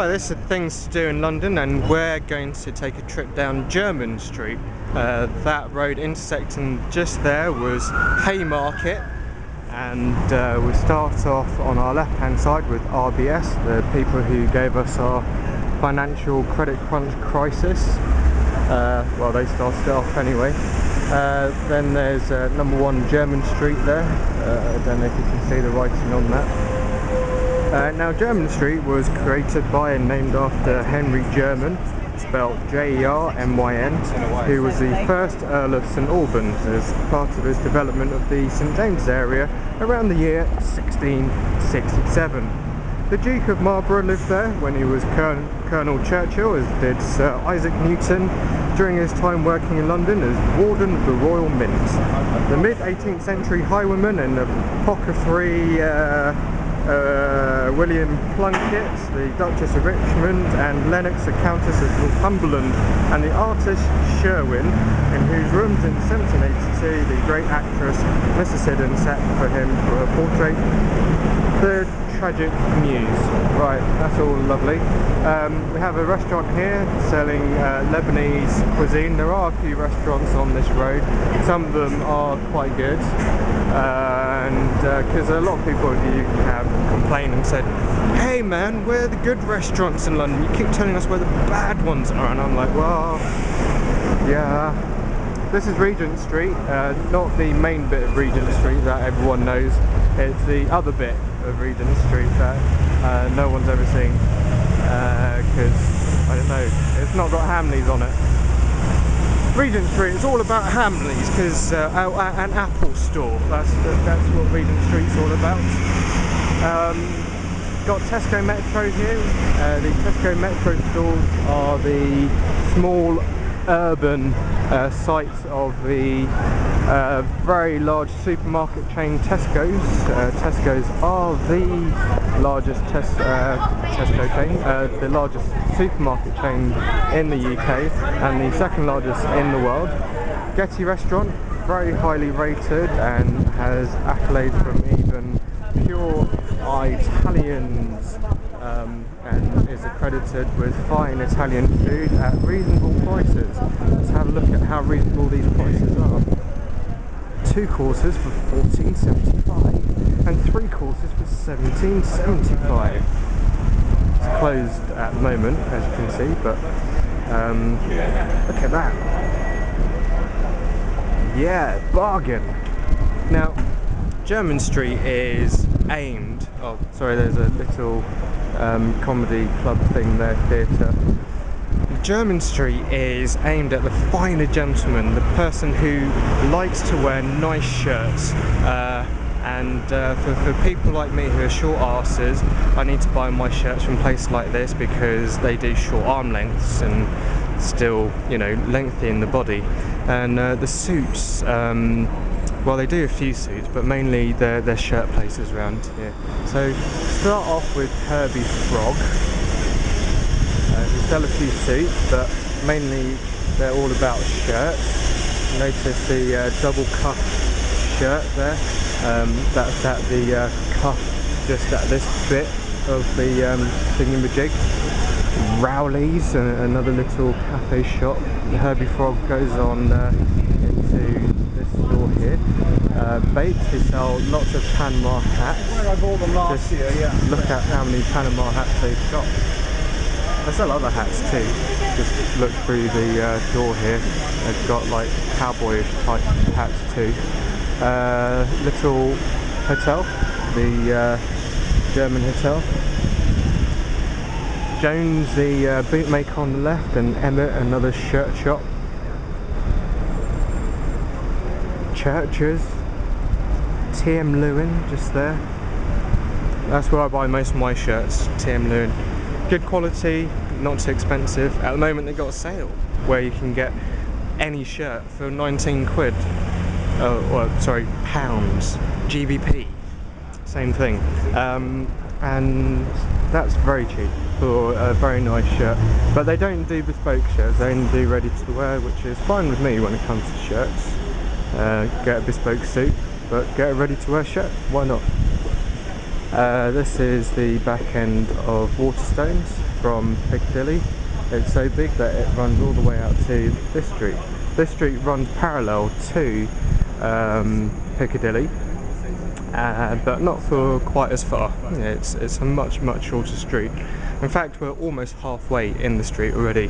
this is things to do in London, and we're going to take a trip down Jermyn Street. That road intersecting just there was Haymarket, and we start off on our left hand side with RBS, the people who gave us our financial credit crunch crisis. Well, they started it off anyway. Then there's number 1 Jermyn Street there. I don't know if you can see the writing on that. Now, Jermyn Street was created by and named after Henry Jermyn, spelled Jermyn, who was the first Earl of St Albans as part of his development of the St James area around the year 1667. The Duke of Marlborough lived there when he was Colonel Churchill, as did Sir Isaac Newton during his time working in London as Warden of the Royal Mint. The mid-18th century highwayman and apothecary William Plunkett, the Duchess of Richmond, and Lennox, the Countess of Northumberland, and the artist Sherwin, in whose rooms in 1782 the great actress Mrs Siddons sat for him for her portrait. The tragic news. Right, that's all lovely. We have a restaurant here selling Lebanese cuisine. There are a few restaurants on this road. Some of them are quite good, and because a lot of people have complained and said, hey man, where are the good restaurants in London? You keep telling us where the bad ones are. And I'm like, well, yeah. This is Regent Street, not the main bit of Regent Street that everyone knows. It's the other bit of Regent Street that no one's ever seen, because, I don't know, it's not got Hamleys on it. Regent Street is all about Hamleys, because an Apple store, that's what Regent Street's all about. Got Tesco Metro here. The Tesco Metro stores are the small urban sites of the very large supermarket chain Tesco's. Tesco's are the largest Tesco chain, the largest supermarket chain in the UK, and the second largest in the world. Getty restaurant, very highly rated and has accolades from even pure Italians, and is accredited with fine Italian food at reasonable prices. Let's have a look at how reasonable these prices are. 2 courses for £14.75 and 3 courses for £17.75. It's closed at the moment, as you can see, but look at that. Yeah, bargain. Now, Jermyn Street is aimed, oh sorry, there's a little comedy club thing there, theatre. Jermyn Street is aimed at the finer gentleman, the person who likes to wear nice shirts, and for people like me who are short arses, I need to buy my shirts from places like this because they do short arm lengths and still, you know, lengthy in the body. And the suits, well, they do a few suits, but mainly they're shirt places around here. So start off with Herbie Frog. We sell a few suits, but mainly they're all about shirts. Notice the double cuff shirt there. That's at the cuff, just at this bit of the thingamajig. Rowley's, another little cafe shop. The Herbie Frog goes on into this store here. Bakes, we sell lots of Panama hats. I bought them last year, yeah. Look at how many Panama hats they've got. I sell other hats too. Just look through the door here. They've got like cowboyish type hats too. Little hotel, the German hotel. Jones, the bootmaker on the left, and Emmett, another shirt shop. Churches, TM Lewin just there. That's where I buy most of my shirts, TM Lewin. Good quality, not too expensive. At the moment they've got a sale where you can get any shirt for 19 quid. Well, sorry, pounds, GBP, same thing. And that's very cheap for a very nice shirt. But they don't do bespoke shirts, they only do ready to wear, which is fine with me when it comes to shirts. Get a bespoke suit, but get a ready to wear shirt, why not? This is the back end of Waterstones. from Piccadilly. It's so big that it runs all the way out to this street. This street runs parallel to Piccadilly, but not for quite as far. It's a much shorter street. In fact, we're almost halfway in the street already.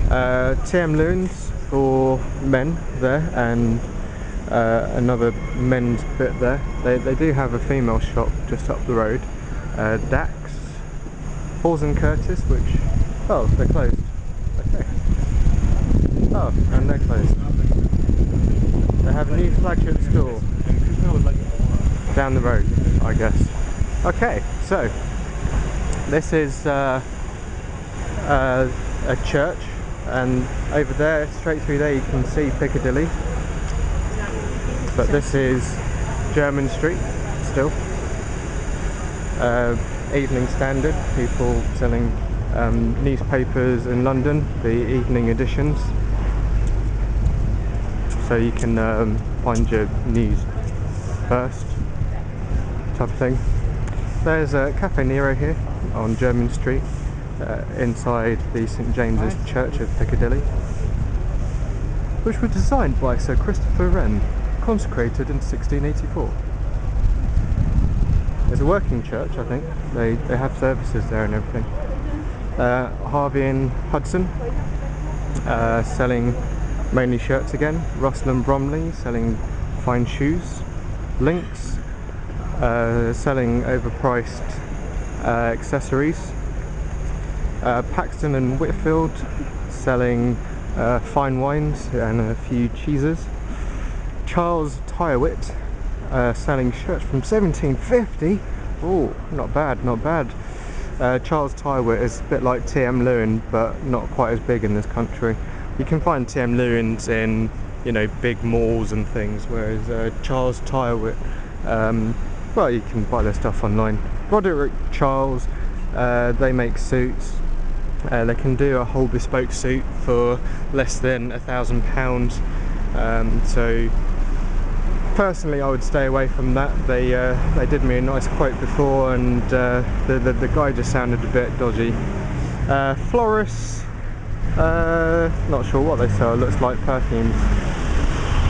TM Loons for men there, and another men's bit there. They do have a female shop just up the road. Dax, Halls and Curtis, which, oh, they're closed. Okay. Oh, and they're closed. They have a new flagship store down the road, I guess. Okay, so this is a church, and over there, straight through there, you can see Piccadilly. But this is Jermyn Street still. Evening Standard, people selling newspapers in London, the evening editions. So you can find your news first, type of thing. There's a Cafe Nero here on Jermyn Street, inside the St James's Church of Piccadilly, which was designed by Sir Christopher Wren, consecrated in 1684. It's a working church, I think. They have services there and everything. Harvey and Hudson, selling mainly shirts again. Russell and Bromley, selling fine shoes. Lynx, selling overpriced accessories. Paxton and Whitfield, selling fine wines and a few cheeses. Charles Tyrewhitt, selling shirts from 1750. Oh, not bad, not bad. Charles Tyrewhitt is a bit like TM Lewin, but not quite as big in this country. You can find TM Lewins in, you know, big malls and things, whereas Charles Tyrewhitt, well, you can buy their stuff online. Roderick Charles, they make suits. They can do a whole bespoke suit for less than £1,000. So personally, I would stay away from that. They did me a nice quote before, and the guy just sounded a bit dodgy. Florists, not sure what they sell. It looks like perfumes.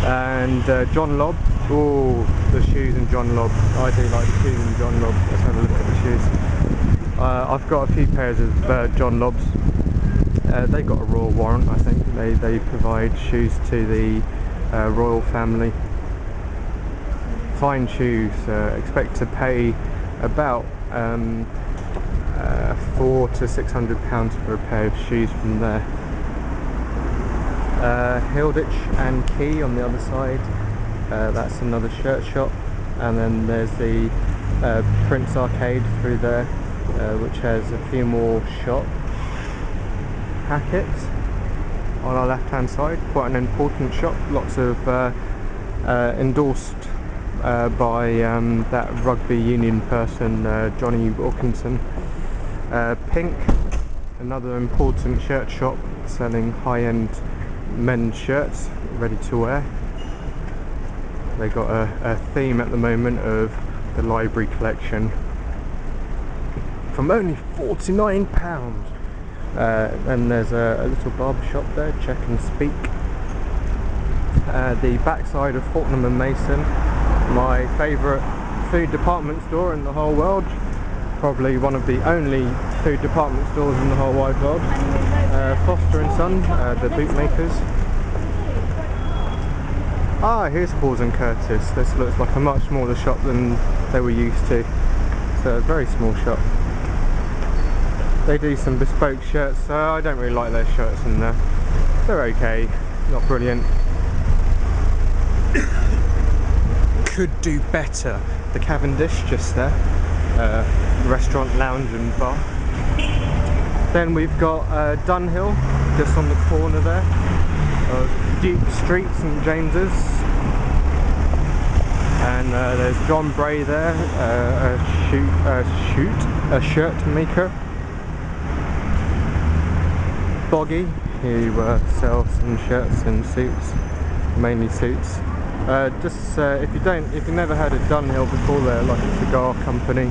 And John Lobb. Oh, the shoes in John Lobb. I do like the shoes in John Lobb. Let's have a look at the shoes. I've got a few pairs of John Lobbs. They got a royal warrant, I think. They provide shoes to the royal family. Fine shoes. Expect to pay about £400 to £600 for a pair of shoes from there. Hilditch and Key on the other side. That's another shirt shop. And then there's the Prince Arcade through there, which has a few more shops. Hackett on our left hand side, quite an important shop. Lots of endorsed by that rugby union person, Johnny Wilkinson. Pink, another important shirt shop selling high-end men's shirts ready to wear. They got a theme at the moment of the library collection from only £49. And there's a little barber shop there, Check and Speak. The backside of Fortnum and Mason, my favourite food department store in the whole world. Probably one of the only food department stores in the whole wide world. Foster and Son, the bootmakers. Ah, here's Halls and Curtis. This looks like a much smaller shop than they were used to. It's a very small shop. They do some bespoke shirts, so I don't really like their shirts in there. They're okay, not brilliant. Could do better. The Cavendish just there. Restaurant, lounge and bar. Then we've got Dunhill, just on the corner there of Duke Street, St James's. And there's John Bray there, a shirt maker. Boggy, who sells some shirts and suits, mainly suits. If you've never heard of Dunhill before, they're like a cigar company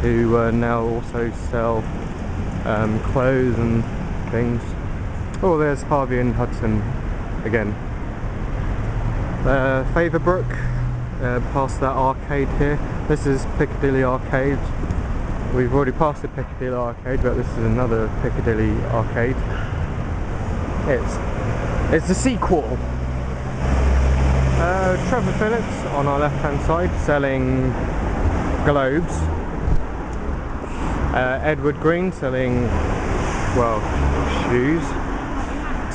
who now also sell clothes and things. Oh, there's Harvey and Hudson again. Favorbrook, past that arcade here. This is Piccadilly Arcade. We've already passed the Piccadilly Arcade, but this is another Piccadilly Arcade. It's the sequel. Trevor Phillips on our left hand side selling globes. Edward Green selling, well, shoes.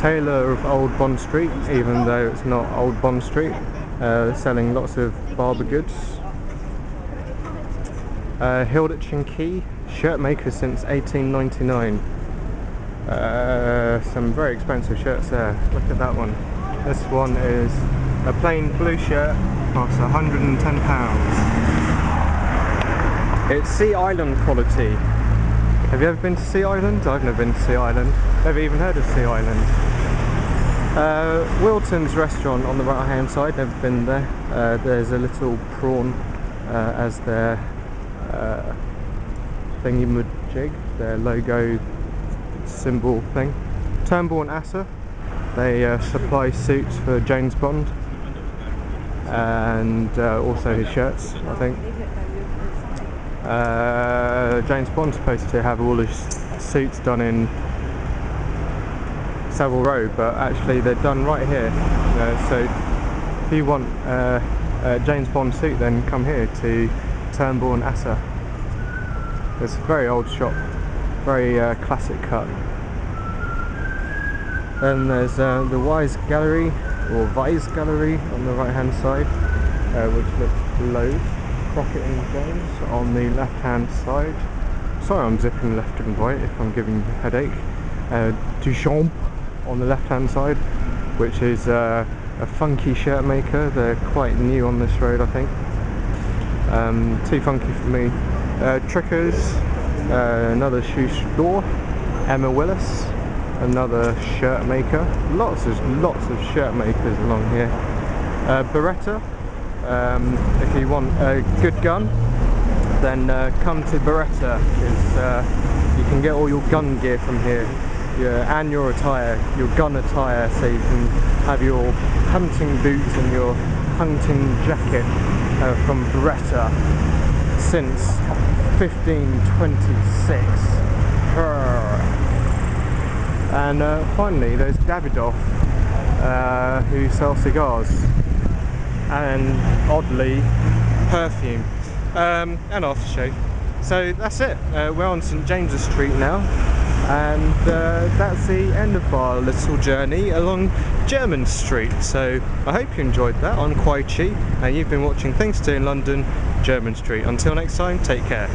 Taylor of Old Bond Street, even though it's not Old Bond Street, selling lots of barber goods. Hilditch and Key, shirt maker since 1899. Some very expensive shirts there. Look at that one. This one is a plain blue shirt, costs £110. It's Sea Island quality. Have you ever been to Sea Island? I've never been to Sea Island. Never even heard of Sea Island. Wilton's restaurant on the right hand side, never been there. There's a little prawn as their thingy-majig, their logo symbol thing. Turnbull and Asser, they supply suits for James Bond and also his shirts, I think. James Bond's supposed to have all his suits done in Savile Row, but actually they're done right here. So if you want a James Bond suit, then come here to Turnbull and Asser. It's a very old shop, very classic cut. Then there's the Wise Gallery, or Vice Gallery on the right hand side, which looks low. Crockett and Jones on the left hand side. Sorry, I'm zipping left and right if I'm giving you a headache. Duchamp on the left hand side, which is a funky shirt maker. They're quite new on this road, I think. Too funky for me. Trickers, another shoe store. Emma Willis, another shirt maker. Lots of shirt makers along here. Beretta. If you want a good gun, then come to Beretta, because you can get all your gun gear from here, and your attire, your gun attire, so you can have your hunting boots and your hunting jacket from Beretta since 1526. And finally there's Davidoff, who sell cigars and oddly perfume and aftershave. So that's it. We're on St James's Street now, and that's the end of our little journey along Jermyn Street. So I hope you enjoyed that on Kwai Chi, and you've been watching Things to Do in London, Jermyn Street. Until next time, take care.